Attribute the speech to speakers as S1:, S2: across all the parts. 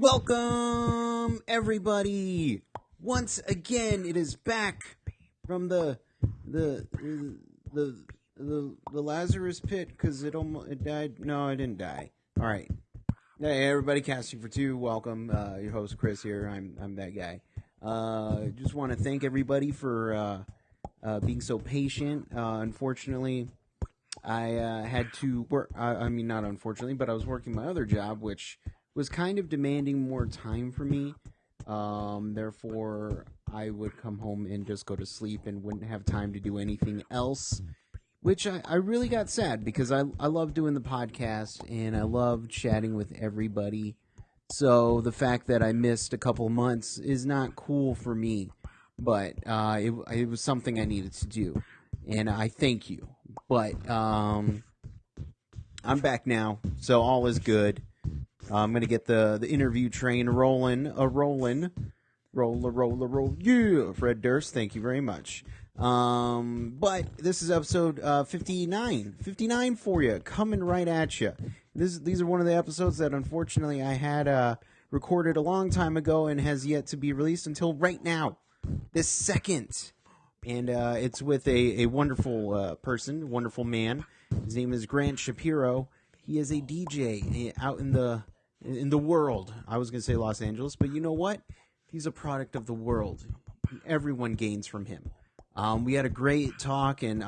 S1: Welcome, everybody. Once again, it is back from the Lazarus pit because it died. No, it didn't die. All right. Hey, everybody, casting for two. Welcome. Your host Chris here. I'm that guy. Just want to thank everybody for being so patient. Unfortunately, I had to work. I mean, not unfortunately, but I was working my other job, which was kind of demanding more time for me. Therefore, I would come home and just go to sleep and wouldn't have time to do anything else, which I really got sad because I love doing the podcast and I love chatting with everybody. So the fact that I missed a couple months is not cool for me, but it was something I needed to do, and I thank you. But I'm back now, so all is good. I'm going to get the interview train rolling. Roll. Yeah, Fred Durst, thank you very much. But this is episode 59 for you, coming right at you. These are one of the episodes that unfortunately I had recorded a long time ago and has yet to be released until right now, this second. And it's with a wonderful person, wonderful man. His name is Grant Shapiro. He is a DJ out in the world. I was going to say Los Angeles, but you know what? He's a product of the world. Everyone gains from him. We had a great talk, and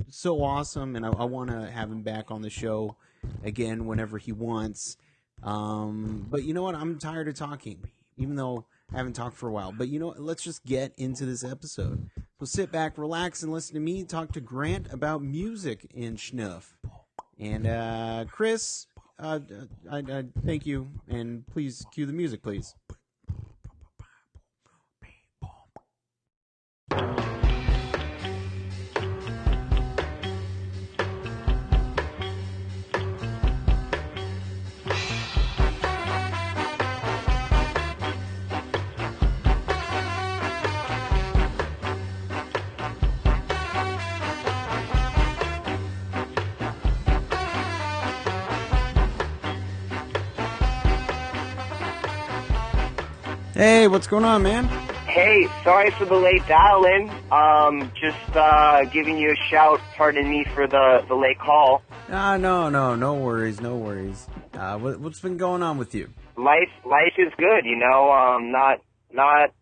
S1: so awesome, and I want to have him back on the show again whenever he wants. But you know what? I'm tired of talking, even though I haven't talked for a while. But you know what? Let's just get into this episode. So sit back, relax, and listen to me talk to Grant about music and schnuff. And Chris, I thank you, and please cue the music, please. Hey, what's going on, man?
S2: Hey, sorry for the late dial-in. Just giving you a shout. Pardon me for the late call.
S1: No worries. What's been going on with you?
S2: Life is good, you know. Not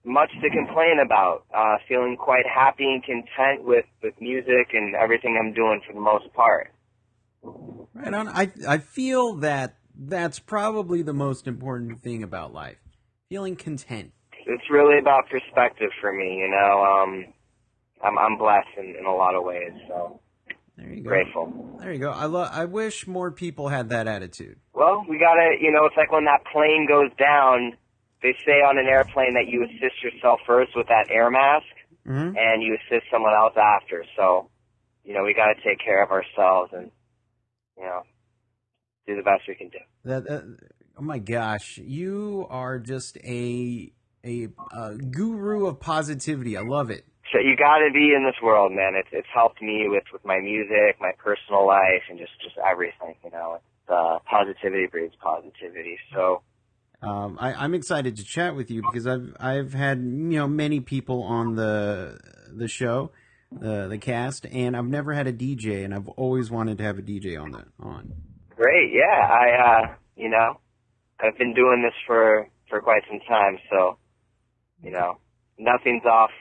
S2: much to complain about. Feeling quite happy and content with music and everything I'm doing for the most part.
S1: Right on. I feel that's probably the most important thing about life. Feeling content.
S2: It's really about perspective for me, you know. I'm blessed in a lot of ways, so
S1: there you go.
S2: Grateful.
S1: There you go. I wish more people had that attitude.
S2: Well, we gotta, you know, it's like when that plane goes down, they say on an airplane that you assist yourself first with that air mask, and you assist someone else after. So, you know, we gotta take care of ourselves and, you know, do the best we can do.
S1: Oh my gosh, you are just a guru of positivity. I love it.
S2: So you got to be in this world, man. It's helped me with my music, my personal life, and just everything. You know, positivity breeds positivity. So
S1: I'm excited to chat with you because I've had many people on the show, the cast, and I've never had a DJ, and I've always wanted to have a DJ on.
S2: Great, yeah. I've been doing this for quite some time, so, you know, nothing's off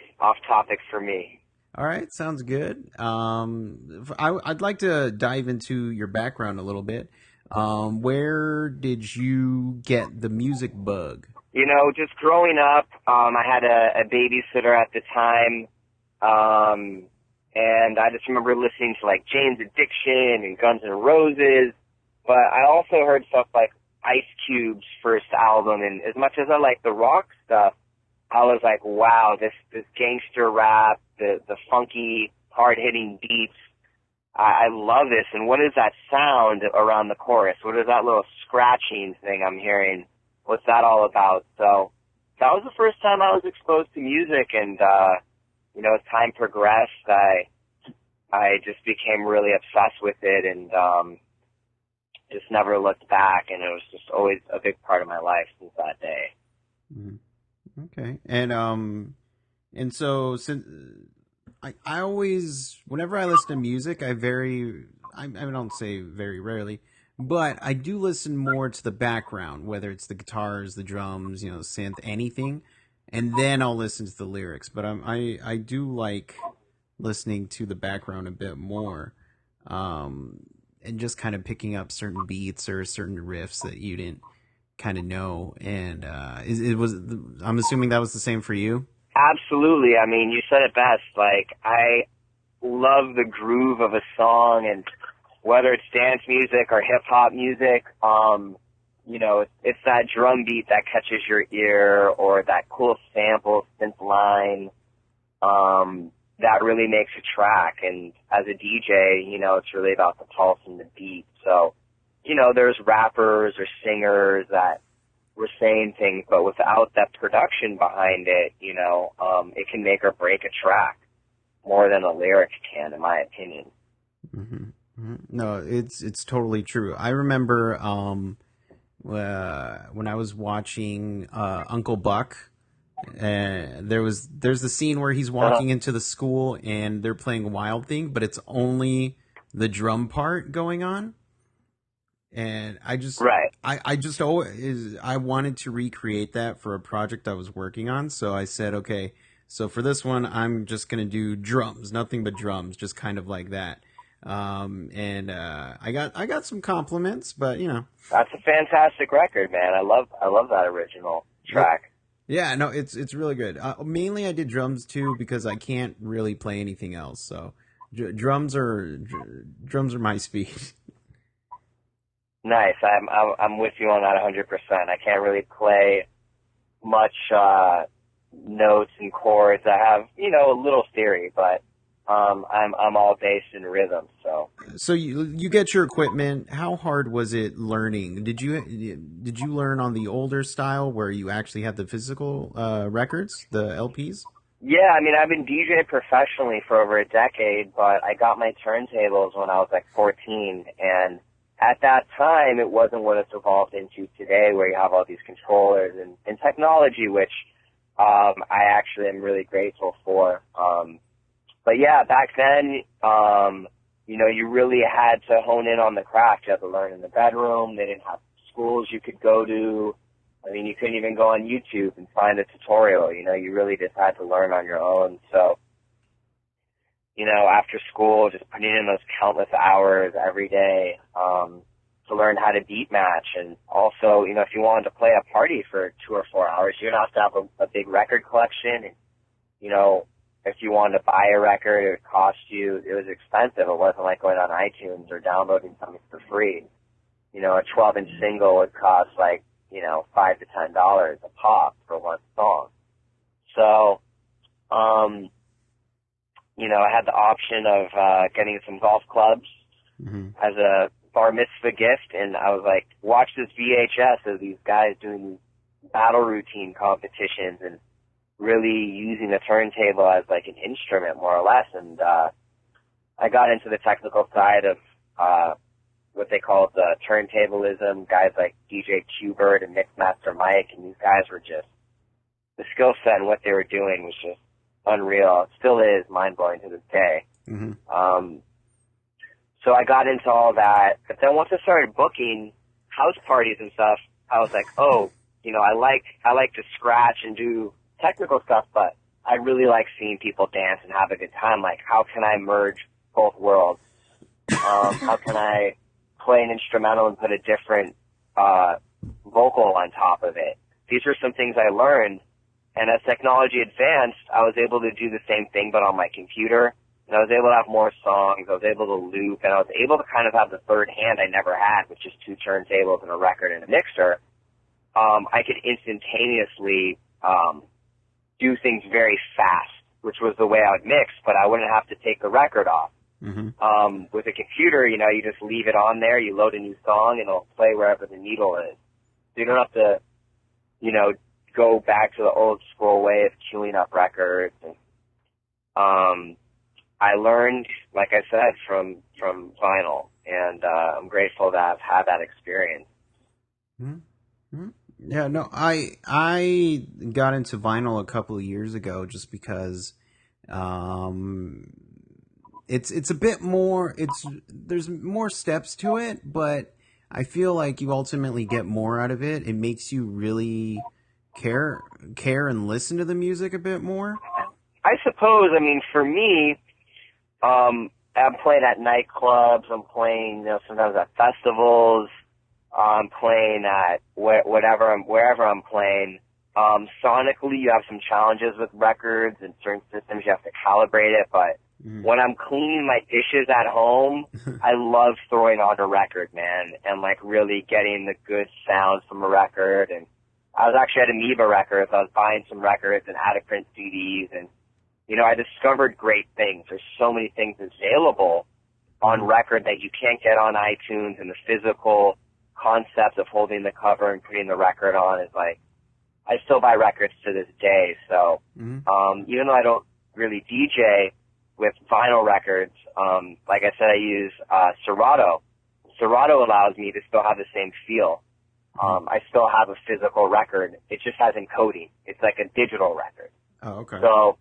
S2: topic for me.
S1: All right, sounds good. I'd like to dive into your background a little bit. Where did you get the music bug?
S2: You know, just growing up, I had a babysitter at the time, and I just remember listening to, like, Jane's Addiction and Guns N' Roses, but I also heard stuff like Ice Cube's first album, and as much as I like the rock stuff, I was like, wow, this gangster rap, the funky, hard-hitting beats, I love this. And what is that sound around the chorus? What is that little scratching thing I'm hearing? What's that all about? So that was the first time I was exposed to music, and as time progressed, I just became really obsessed with it, and just never looked back, and it was just always a big part of my life since that day.
S1: Mm-hmm. Okay. And so since I always, whenever I listen to music, I don't say very rarely, but I do listen more to the background, whether it's the guitars, the drums, synth, anything, and then I'll listen to the lyrics. But I do like listening to the background a bit more, and just kind of picking up certain beats or certain riffs that you didn't kind of know. And I'm assuming that was the same for you.
S2: Absolutely. I mean, you said it best. Like, I love the groove of a song, and whether it's dance music or hip hop music, it's that drum beat that catches your ear, or that cool sample synth line, that really makes a track. And as a DJ, it's really about the pulse and the beat. So, there's rappers or singers that were saying things, but without that production behind it, it can make or break a track more than a lyric can, in my opinion.
S1: Mm-hmm. Mm-hmm. No, it's totally true. I remember when I was watching Uncle Buck, there's the scene where he's walking into the school and they're playing Wild Thing, but it's only the drum part going on. And I just always wanted to recreate that for a project I was working on. So I said, okay, so for this one, I'm just going to do drums, nothing but drums, just kind of like that. And I got some compliments, but
S2: that's a fantastic record, man. I love that original track.
S1: Yeah, no, it's really good. Mainly I did drums too because I can't really play anything else. So drums are my speed.
S2: Nice. I'm with you on that 100%. I can't really play much notes and chords. I have a little theory, but I'm all based in rhythm. So
S1: you get your equipment. How hard was it learning? Did you learn on the older style where you actually had the physical records, the LPs?
S2: Yeah, I mean, I've been DJing professionally for over a decade, but I got my turntables when I was like 14, and at that time, it wasn't what it's evolved into today, where you have all these controllers and technology, which I actually am really grateful for. But yeah, back then, you really had to hone in on the craft. You had to learn in the bedroom. They didn't have schools you could go to. I mean, you couldn't even go on YouTube and find a tutorial. You really just had to learn on your own. So, after school, just putting in those countless hours every day to learn how to beat match. And also, if you wanted to play a party for 2 or 4 hours, you'd have to have a big record collection. And, if you wanted to buy a record, it would cost you, it was expensive. It wasn't like going on iTunes or downloading something for free. A 12-inch single would cost like, $5 to $10 a pop for one song. So, I had the option of getting some golf clubs as a bar mitzvah gift, and I was like, watch this VHS of these guys doing battle routine competitions and really using the turntable as like an instrument, more or less. And I got into the technical side of what they call the turntablism, guys like DJ Qbert and Mixmaster Mike, and these guys were just, the skill set and what they were doing was just unreal. It still is mind-blowing to this day. Mm-hmm. So I got into all that. But then once I started booking house parties and stuff, I was like, I like to scratch and do technical stuff, but I really like seeing people dance and have a good time. Like, how can I merge both worlds? How can I play an instrumental and put a different vocal on top of it? These are some things I learned. And as technology advanced, I was able to do the same thing, but on my computer. And I was able to have more songs. I was able to loop, and I was able to kind of have the third hand I never had, which is 2 turntables and a record and a mixer. I could instantaneously do things very fast, which was the way I would mix, but I wouldn't have to take the record off. Mm-hmm. With a computer, you just leave it on there, you load a new song, and it'll play wherever the needle is. So you don't have to, go back to the old school way of queuing up records. And I learned, like I said, from vinyl. and I'm grateful that I've had that experience.
S1: Mm-hmm. Yeah, no, I got into vinyl a couple of years ago just because it's a bit more, there's more steps to it, but I feel like you ultimately get more out of it. It makes you really care and listen to the music a bit more.
S2: I suppose, I mean, for me, I'm playing at nightclubs, I'm playing, sometimes at festivals, I'm playing at wherever I'm playing. Sonically, you have some challenges with records and certain systems. You have to calibrate it, but when I'm cleaning my dishes at home, I love throwing on a record, man, and like really getting the good sounds from a record. And I was actually at Amoeba Records. I was buying some records and out of print CDs, and I discovered great things. There's so many things available on record that you can't get on iTunes, and the physical concept of holding the cover and putting the record on is like, I still buy records to this day. So, even though I don't really DJ with vinyl records, like I said, I use Serato. Serato allows me to still have the same feel. I still have a physical record. It just has encoding. It's like a digital record.
S1: Oh, okay.
S2: So,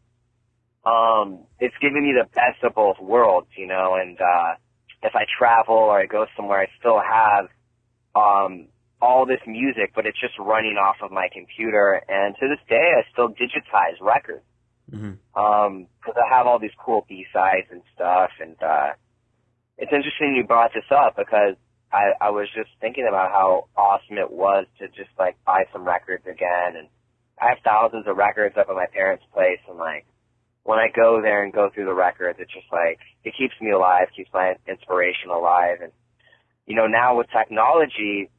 S2: it's giving me the best of both worlds, and if I travel or I go somewhere, I still have all this music, but it's just running off of my computer. And to this day, I still digitize records. Because I have all these cool B-sides and stuff. And it's interesting you brought this up, because I was just thinking about how awesome it was to just, like, buy some records again. And I have thousands of records up at my parents' place, and, like, when I go there and go through the records, it's just, like, it keeps me alive, keeps my inspiration alive. And, now with technology,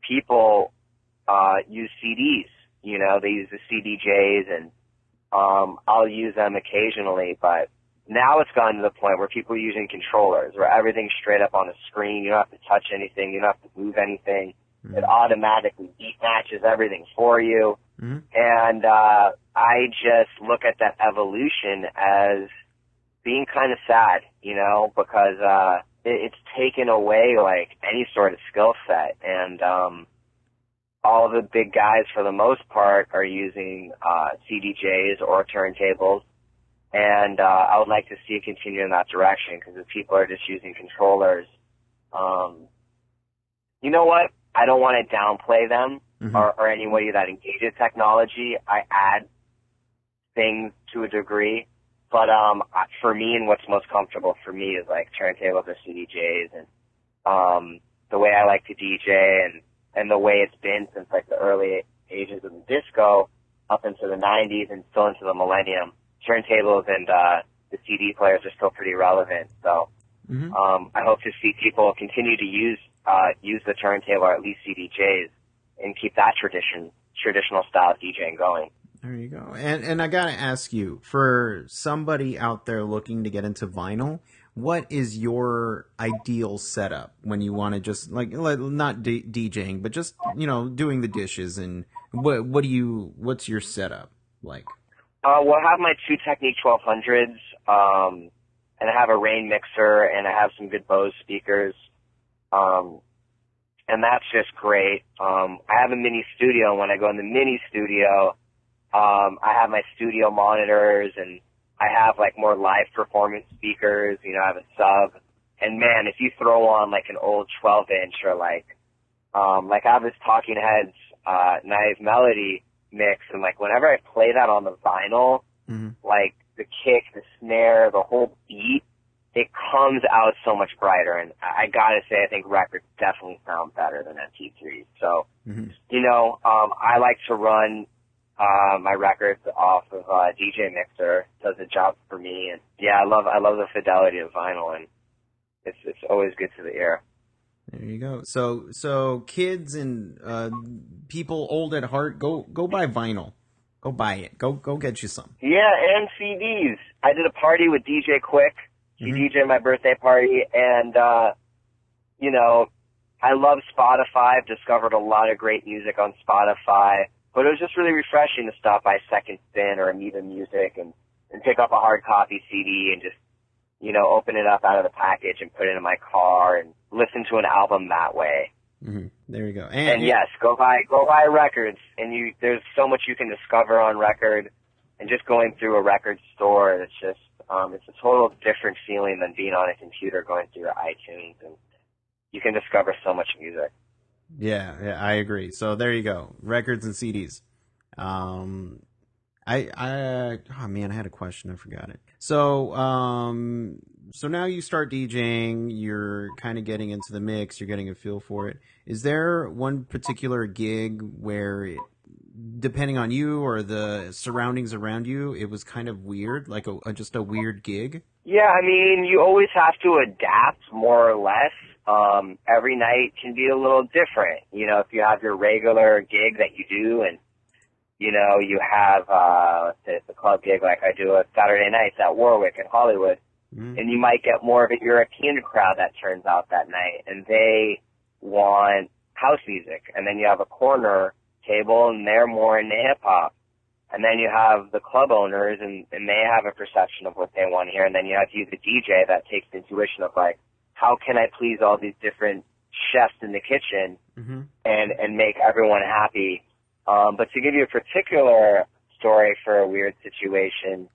S2: people use CDs. They use the CDJs, and I'll use them occasionally, but now it's gotten to the point where people are using controllers, where everything's straight up on a screen. You don't have to touch anything. You don't have to move anything. It automatically beat matches everything for you. And I just look at that evolution as being kind of sad, because it's taken away, like, any sort of skill set. And all the big guys, for the most part, are using CDJs or turntables. And I would like to see it continue in that direction, because if people are just using controllers, you know what? I don't want to downplay them or anybody that engages technology. I add things to a degree. But for me, and what's most comfortable for me is like turntables or CDJs, and the way I like to DJ, and the way it's been since like the early ages of the disco up into the 90s and still into the millennium. Turntables and the CD players are still pretty relevant. So I hope to see people continue to use the turntable, or at least CDJs, and keep that traditional style of DJing going.
S1: There you go. And I gotta ask you, for somebody out there looking to get into vinyl, what is your ideal setup when you want to just like not DJing, but just doing the dishes, and what's your setup like?
S2: Well, I have my two Technique 1200s, and I have a rain mixer, and I have some good Bose speakers, and that's just great. I have a mini studio, and when I go in the mini studio, I have my studio monitors, and I have like more live performance speakers. I have a sub, and man, if you throw on like an old 12-inch, or like I have this Talking Heads Naive Melody mix, and like whenever I play that on the vinyl, like the kick, the snare, the whole beat, it comes out so much brighter. And I gotta say, I think records definitely sound better than MP3s. So, I like to run my records off of DJ Mixer. Does the job for me, and yeah, I love the fidelity of vinyl, and it's always good to the ear.
S1: There you go. So kids and people old at heart, go buy vinyl. Go buy it. Go get you some.
S2: Yeah, and CDs. I did a party with DJ Quick. He DJed my birthday party, and I love Spotify. I've discovered a lot of great music on Spotify. But it was just really refreshing to stop by Second Spin or Amoeba Music and pick up a hard copy CD and just open it up out of the package and put it in my car and listen to an album that way.
S1: Mm-hmm. There you go.
S2: And yes, go buy records, and there's so much you can discover on record, and just going through a record store, it's just it's a total different feeling than being on a computer going through your iTunes, and you can discover so much music.
S1: Yeah, I agree. So there you go, records and CDs. Oh man, I had a question, I forgot it. So now you start DJing, you're kind of getting into the mix, you're getting a feel for it. Is there one particular gig where, depending on you or the surroundings around you, it was kind of weird, like just a weird gig?
S2: Yeah, I mean, you always have to adapt, more or less. Every night can be a little different. If you have your regular gig that you do, and you have the club gig like I do at Saturday nights at Warwick in Hollywood, and you might get more of a European crowd that turns out that night, and they want house music. And then you have a corner table, and they're more into hip-hop. And then you have the club owners, and they have a perception of what they want to hear. And then you have you, the DJ, that takes the intuition of, like, how can I please all these different chefs in the kitchen and make everyone happy? But to give you a particular story for a weird situation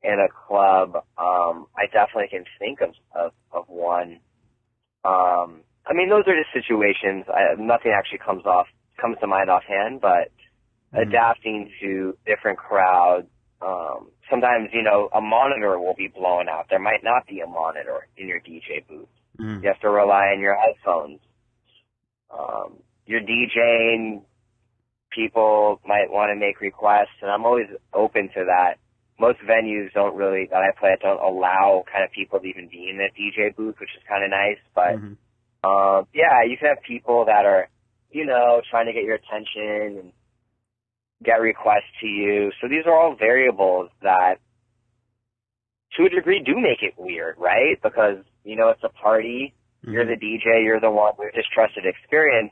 S2: in a club, I definitely can think of one. I mean, those are just situations. Nothing actually comes to mind offhand, but adapting to different crowds. Sometimes, a monitor will be blown out. There might not be a monitor in your DJ booth. You have to rely on your headphones. You're DJing, people might want to make requests, and I'm always open to that. Most venues that I play at don't allow kind of people to even be in the DJ booth, which is kind of nice. But, yeah, you can have people that are, trying to get your attention and get requests to you. So these are all variables that, to a degree, do make it weird, right? Because, it's a party. You're the DJ. You're the one with this trusted experience.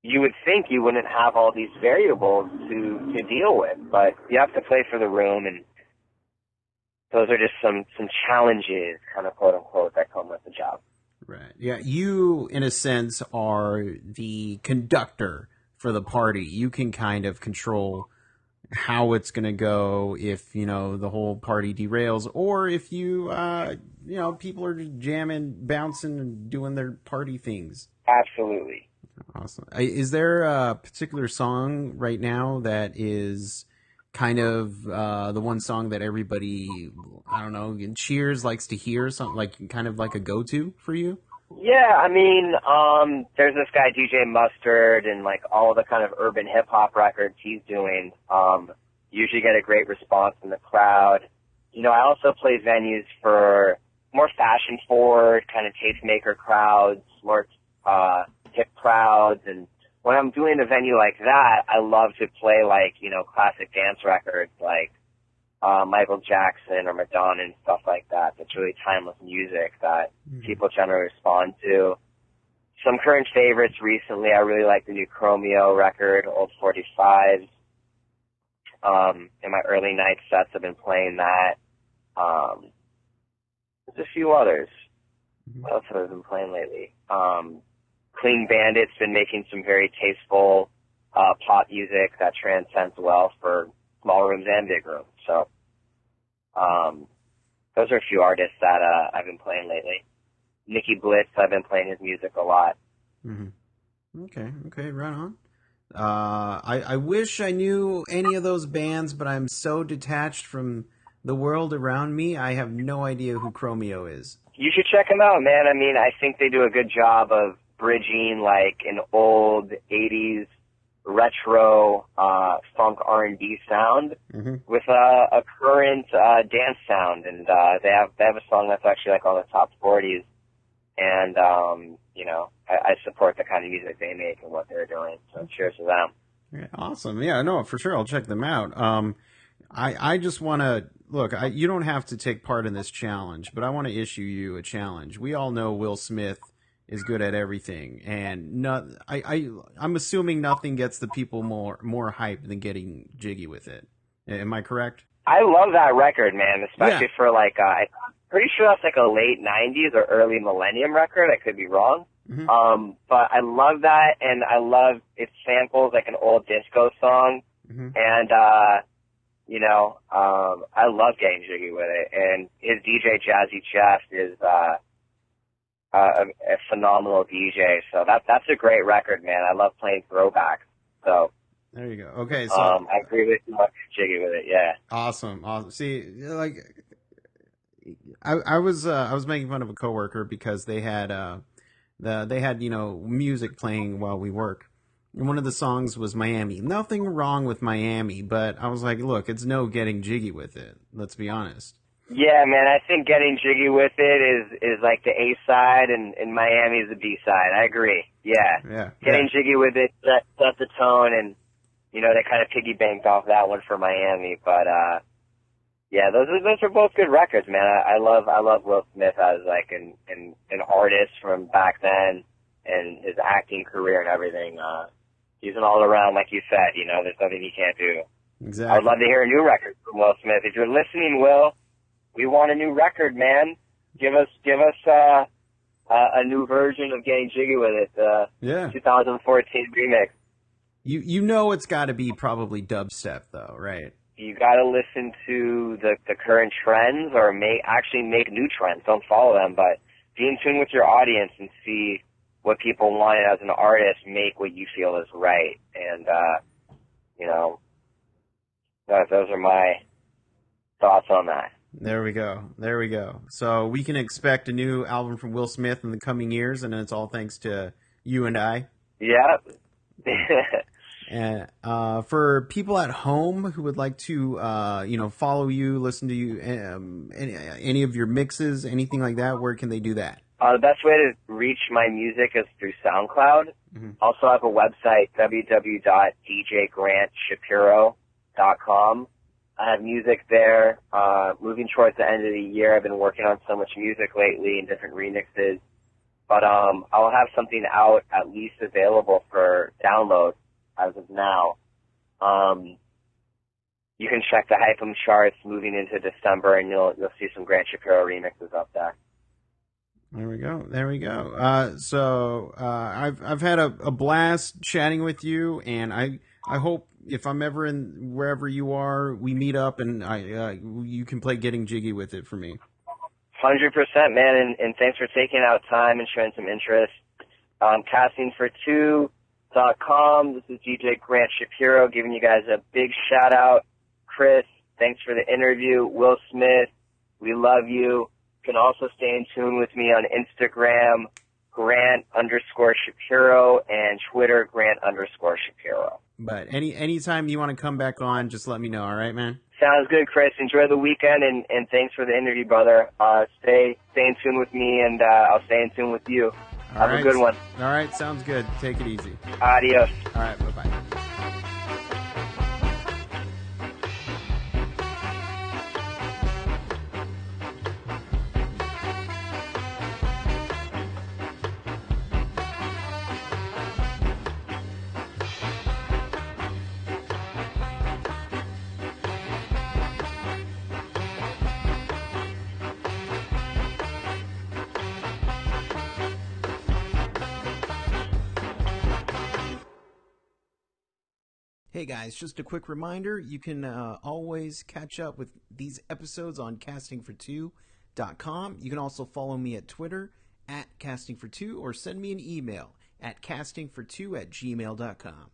S2: You would think you wouldn't have all these variables to deal with, but you have to play for the room, and those are just some challenges, kind of quote unquote, that come with the job.
S1: Right. Yeah, you, in a sense, are the conductor for the party. You can kind of control how it's going to go if, the whole party derails, or if people are just jamming, bouncing, and doing their party things.
S2: Absolutely.
S1: Awesome. Is there a particular song right now that is kind of the one song that everybody, I don't know, in Cheers likes to hear, something like kind of like a go-to for you?
S2: Yeah, I mean, there's this guy DJ Mustard, and like all the kind of urban hip hop records he's doing. Usually get a great response from the crowd. I also play venues for more fashion forward kind of tastemaker crowds, more hip crowds, and when I'm doing a venue like that, I love to play like, classic dance records like Michael Jackson or Madonna and stuff like that. That's really timeless music that people generally respond to. Some current favorites recently, I really like the new Chromeo record, Old 45s. In my early night sets, I've been playing that. There's a few others. What else have I been playing lately? Clean Bandit's been making some very tasteful pop music that transcends well for small rooms and big rooms. So those are a few artists that I've been playing lately. Nicky Blitz, I've been playing his music a lot.
S1: Okay, right on. I wish I knew any of those bands, but I'm so detached from the world around me, I have no idea who Chromeo is.
S2: You should check them out, man. I mean, I think they do a good job of bridging like an old 80s retro funk R&B sound with a current dance sound, and they have a song that's actually like on the top 40s, and I support the kind of music they make and what they're doing. So cheers to them.
S1: Yeah, awesome. Yeah, no, for sure, I'll check them out. I just want to look. You don't have to take part in this challenge, but I want to issue you a challenge. We all know Will Smith is good at everything, and I'm assuming nothing gets the people more hype than getting jiggy with it. Am I correct?
S2: I love that record, man, especially for like, I'm pretty sure that's like a late 90s or early millennium record. I could be wrong.
S1: Mm-hmm.
S2: But I love that, and I love it samples like an old disco song.
S1: Mm-hmm.
S2: And, I love getting jiggy with it. And his DJ Jazzy Chest is, a phenomenal DJ. So that's a great record, man. I love playing throwbacks. So.
S1: There you go. Okay, so
S2: I agree with you. Jiggy with it, yeah.
S1: Awesome. See, like, I was making fun of a coworker because they had music playing while we work, and one of the songs was Miami. Nothing wrong with Miami, but I was like, look, it's no getting jiggy with it. Let's be honest.
S2: Yeah, man. I think getting jiggy with it is like the A side, and Miami is the B side. I agree. Yeah. Getting jiggy with it set the tone, and they kind of piggy banked off that one for Miami. But yeah, those are both good records, man. I love Will Smith as like an artist from back then, and his acting career and everything. He's an all around, like you said. There's nothing he can't do.
S1: Exactly.
S2: I'd love to hear a new record from Will Smith. If you're listening, Will, we want a new record, man. Give us a new version of Getting Jiggy with It. 2014 remix.
S1: You know it's got to be probably dubstep though, right?
S2: You got to listen to the current trends, or make new trends. Don't follow them, but be in tune with your audience and see what people want as an artist. Make what you feel is right, and those are my thoughts on that.
S1: There we go. So we can expect a new album from Will Smith in the coming years, and it's all thanks to you and I.
S2: Yeah.
S1: And for people at home who would like to, follow you, listen to you, any of your mixes, anything like that, where can they do that?
S2: The best way to reach my music is through SoundCloud. Mm-hmm. Also, I have a website, www.djgrantshapiro.com. I have music there. Moving towards the end of the year, I've been working on so much music lately and different remixes. But I'll have something out, at least available for download as of now. You can check the Hypem charts moving into December, and you'll see some Grant Shapiro remixes up there.
S1: There we go. So I've had a blast chatting with you, and I hope if I'm ever in wherever you are, we meet up and you can play Getting Jiggy with it for me.
S2: 100%, man, and thanks for taking out time and showing some interest. Castingfor2.com. This is DJ Grant Shapiro giving you guys a big shout out. Chris, thanks for the interview. Will Smith, we love you. You can also stay in tune with me on Instagram, Grant_Shapiro, and Twitter, Grant_Shapiro.
S1: But anytime you want to come back on, just let me know, all right, man?
S2: Sounds good, Chris. Enjoy the weekend, and thanks for the interview, brother. Stay in tune with me, and I'll stay in tune with you. Have a good one.
S1: All right, sounds good. Take it easy.
S2: Adios.
S1: All right, bye-bye. Hey guys, just a quick reminder, you can always catch up with these episodes on castingfor2.com. You can also follow me at Twitter @castingfor2 or send me an email at castingfor2@gmail.com.